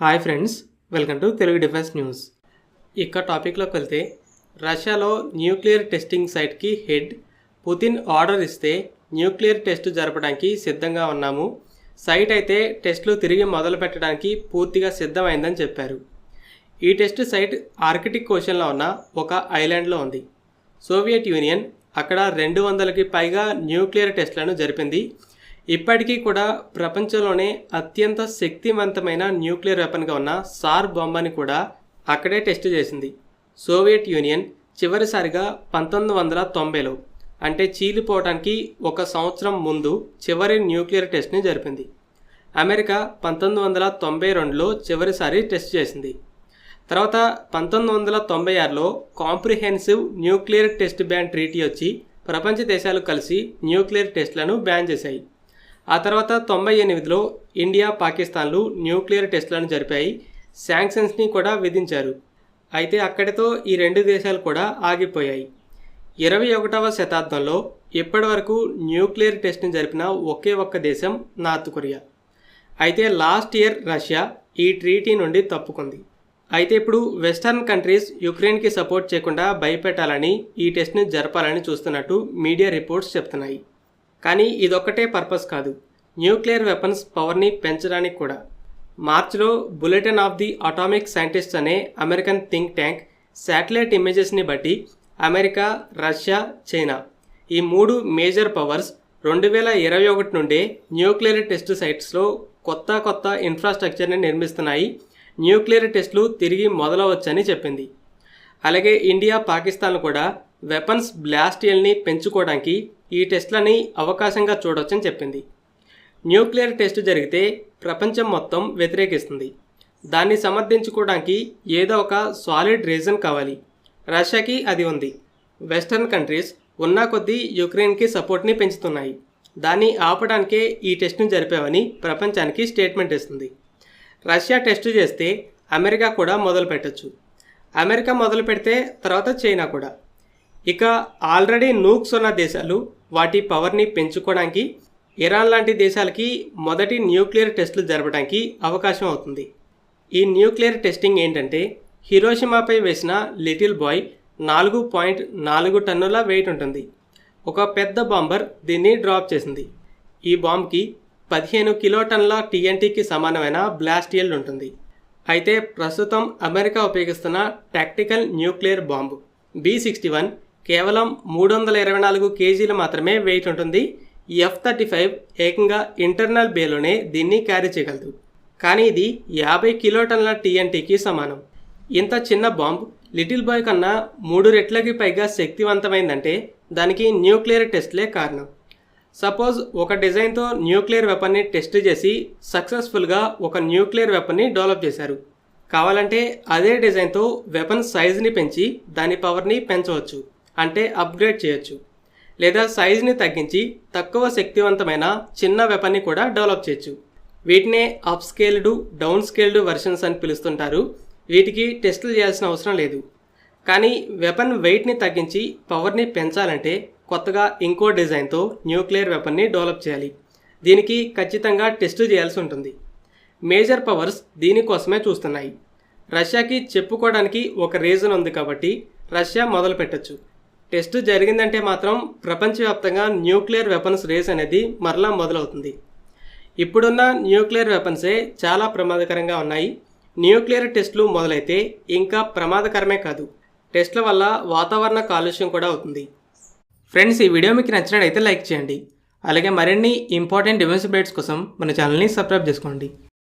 Hi friends, welcome to Telugu defence news. ఇక టాపిక్లోకి వెళ్తే, రష్యాలో న్యూక్లియర్ టెస్టింగ్ సైట్కి హెడ్ పుతిన్ ఆర్డర్ ఇస్తే న్యూక్లియర్ టెస్ట్ జరపడానికి సిద్ధంగా ఉన్నాము. సైట్ అయితే టెస్టులు తిరిగి మొదలు పెట్టడానికి పూర్తిగా సిద్ధమైందని చెప్పారు. ఈ టెస్ట్ సైట్ ఆర్కిటిక్ ఓషన్లో ఉన్న ఒక ఐలాండ్లో ఉంది. సోవియట్ యూనియన్ అక్కడ 200కి పైగా న్యూక్లియర్ టెస్టులను జరిపింది. ఇప్పటికీ కూడా ప్రపంచంలోనే అత్యంత శక్తివంతమైన న్యూక్లియర్ వెపన్గా ఉన్న సార్ బాంబని కూడా అక్కడే టెస్ట్ చేసింది. సోవియట్ యూనియన్ చివరిసారిగా 1990లో అంటే చీలిపోవడానికి 1 సంవత్సరం ముందు చివరి న్యూక్లియర్ టెస్ట్ని జరిపింది. అమెరికా 1992లో చివరిసారి టెస్ట్ చేసింది. తర్వాత 1996లో comprehensive nuclear test ban treaty వచ్చి ప్రపంచ దేశాలు కలిసి న్యూక్లియర్ టెస్టులను బ్యాన్ చేశాయి. ఆ తర్వాత 98లో ఇండియా, పాకిస్తాన్లు న్యూక్లియర్ టెస్టులను జరిపాయి. శాంక్షన్స్ని కూడా విధించారు. అయితే అక్కడితో ఈ 2 దేశాలు కూడా ఆగిపోయాయి. 21వ శతాబ్దంలో ఇప్పటి వరకు న్యూక్లియర్ టెస్ట్ని జరిపిన ఒకే ఒక్క దేశం నార్త్ కొరియా. అయితే లాస్ట్ ఇయర్ రష్యా ఈ ట్రీటీ నుండి తప్పుకుంది. అయితే ఇప్పుడు వెస్టర్న్ కంట్రీస్ యుక్రెయిన్కి సపోర్ట్ చేయకుండా భయపెట్టాలని ఈ టెస్ట్ని జరపాలని చూస్తున్నట్టు మీడియా రిపోర్ట్స్ చెప్తున్నాయి. కానీ ఇదొక్కటే పర్పస్ కాదు, న్యూక్లియర్ వెపన్స్ పవర్ని పెంచడానికి కూడా. మార్చిలో bulletin of the atomic scientists అనే అమెరికన్ థింక్ ట్యాంక్ శాటిలైట్ ఇమేజెస్ని బట్టి అమెరికా, రష్యా, చైనా ఈ 3 మేజర్ పవర్స్ 2021 నుండే న్యూక్లియర్ టెస్ట్ సైట్స్లో కొత్త ఇన్ఫ్రాస్ట్రక్చర్ని నిర్మిస్తున్నాయి. న్యూక్లియర్ టెస్టులు తిరిగి మొదలవచ్చని చెప్పింది. అలాగే ఇండియా, పాకిస్తాన్ కూడా వెపన్స్ బ్లాస్టియల్ని పెంచుకోవడానికి ఈ టెస్ట్లని అవకాశంగా చూడవచ్చని చెప్పింది. న్యూక్లియర్ టెస్ట్ జరిగితే ప్రపంచం మొత్తం వ్యతిరేకిస్తుంది. దాన్ని సమర్థించుకోవడానికి ఏదో ఒక సాలిడ్ రీజన్ కావాలి. రష్యాకి అది ఉంది. వెస్టర్న్ కంట్రీస్ ఉన్నా కొద్దీ యుక్రెయిన్కి సపోర్ట్ని పెంచుతున్నాయి. దాన్ని ఆపడానికే ఈ టెస్ట్ని జరిపామని ప్రపంచానికి స్టేట్మెంట్ ఇస్తుంది. రష్యా టెస్ట్ చేస్తే అమెరికా కూడా మొదలు పెట్టచ్చు. అమెరికా మొదలు పెడితే తర్వాత చైనా కూడా. ఇక ఆల్రెడీ నూక్స్ ఉన్న దేశాలు వాటి పవర్ని పెంచుకోవడానికి ఇరాన్ లాంటి దేశాలకి మొదటి న్యూక్లియర్ టెస్టులు జరపడానికి అవకాశం అవుతుంది. ఈ న్యూక్లియర్ టెస్టింగ్ ఏంటంటే, హిరోషిమాపై వేసిన లిటిల్ బాయ్ 4.4 టన్నుల వెయిట్ ఉంటుంది. ఒక పెద్ద బాంబర్ దీన్ని డ్రాప్ చేసింది. ఈ బాంబ్కి 15 కిలోటన్ల TNTకి సమానమైన బ్లాస్టియల్ ఉంటుంది. అయితే ప్రస్తుతం అమెరికా ఉపయోగిస్తున్న టాక్టికల్ న్యూక్లియర్ బాంబు B61 కేవలం 324 కేజీలు మాత్రమే వెయిట్ ఉంటుంది. F-35 ఏకంగా ఇంటర్నల్ బేలోనే దీన్ని క్యారీ చేయగలదు. కానీ ఇది 50 కిలోటన్ల TNTకి సమానం. ఇంత చిన్న బాంబ్ లిటిల్ బాయ్ కన్నా 3 రెట్లకి పైగా శక్తివంతమైందంటే దానికి న్యూక్లియర్ టెస్ట్లే కారణం. సపోజ్ ఒక డిజైన్తో న్యూక్లియర్ వెపన్ని టెస్ట్ చేసి సక్సెస్ఫుల్గా ఒక న్యూక్లియర్ వెపన్ని డెవలప్ చేశారు. కావాలంటే అదే డిజైన్తో వెపన్ సైజుని పెంచి దాని పవర్ని పెంచవచ్చు, అంటే అప్గ్రేడ్ చేయొచ్చు. లేదా సైజుని తగ్గించి తక్కువ శక్తివంతమైన చిన్న వెపన్ని కూడా డెవలప్ చేయొచ్చు. వీటినే up scaled, down scaled versions అని పిలుస్తుంటారు. వీటికి టెస్టులు చేయాల్సిన అవసరం లేదు. కానీ వెపన్ వెయిట్ని తగ్గించి పవర్ని పెంచాలంటే కొత్తగా ఇంకో డిజైన్తో న్యూక్లియర్ వెపన్ని డెవలప్ చేయాలి. దీనికి ఖచ్చితంగా టెస్టు చేయాల్సి ఉంటుంది. మేజర్ పవర్స్ దీనికోసమే చూస్తున్నాయి. రష్యాకి చెప్పుకోవడానికి ఒక రీజన్ ఉంది కాబట్టి రష్యా మొదలు పెట్టచ్చు. టెస్టు జరిగిందంటే మాత్రం ప్రపంచవ్యాప్తంగా న్యూక్లియర్ వెపన్స్ రేస్ అనేది మరలా మొదలవుతుంది. ఇప్పుడున్న న్యూక్లియర్ వెపన్సే చాలా ప్రమాదకరంగా ఉన్నాయి. న్యూక్లియర్ టెస్టులు మొదలైతే ఇంకా ప్రమాదకరమే కాదు, టెస్టుల వల్ల వాతావరణ కాలుష్యం కూడా అవుతుంది. ఫ్రెండ్స్, ఈ వీడియో మీకు నచ్చినట్లయితే లైక్ చేయండి. అలాగే మరిన్ని ఇంపార్టెంట్ డిఫెన్స్ అప్డేట్స్ కోసం మన ఛానల్ని సబ్స్క్రైబ్ చేసుకోండి.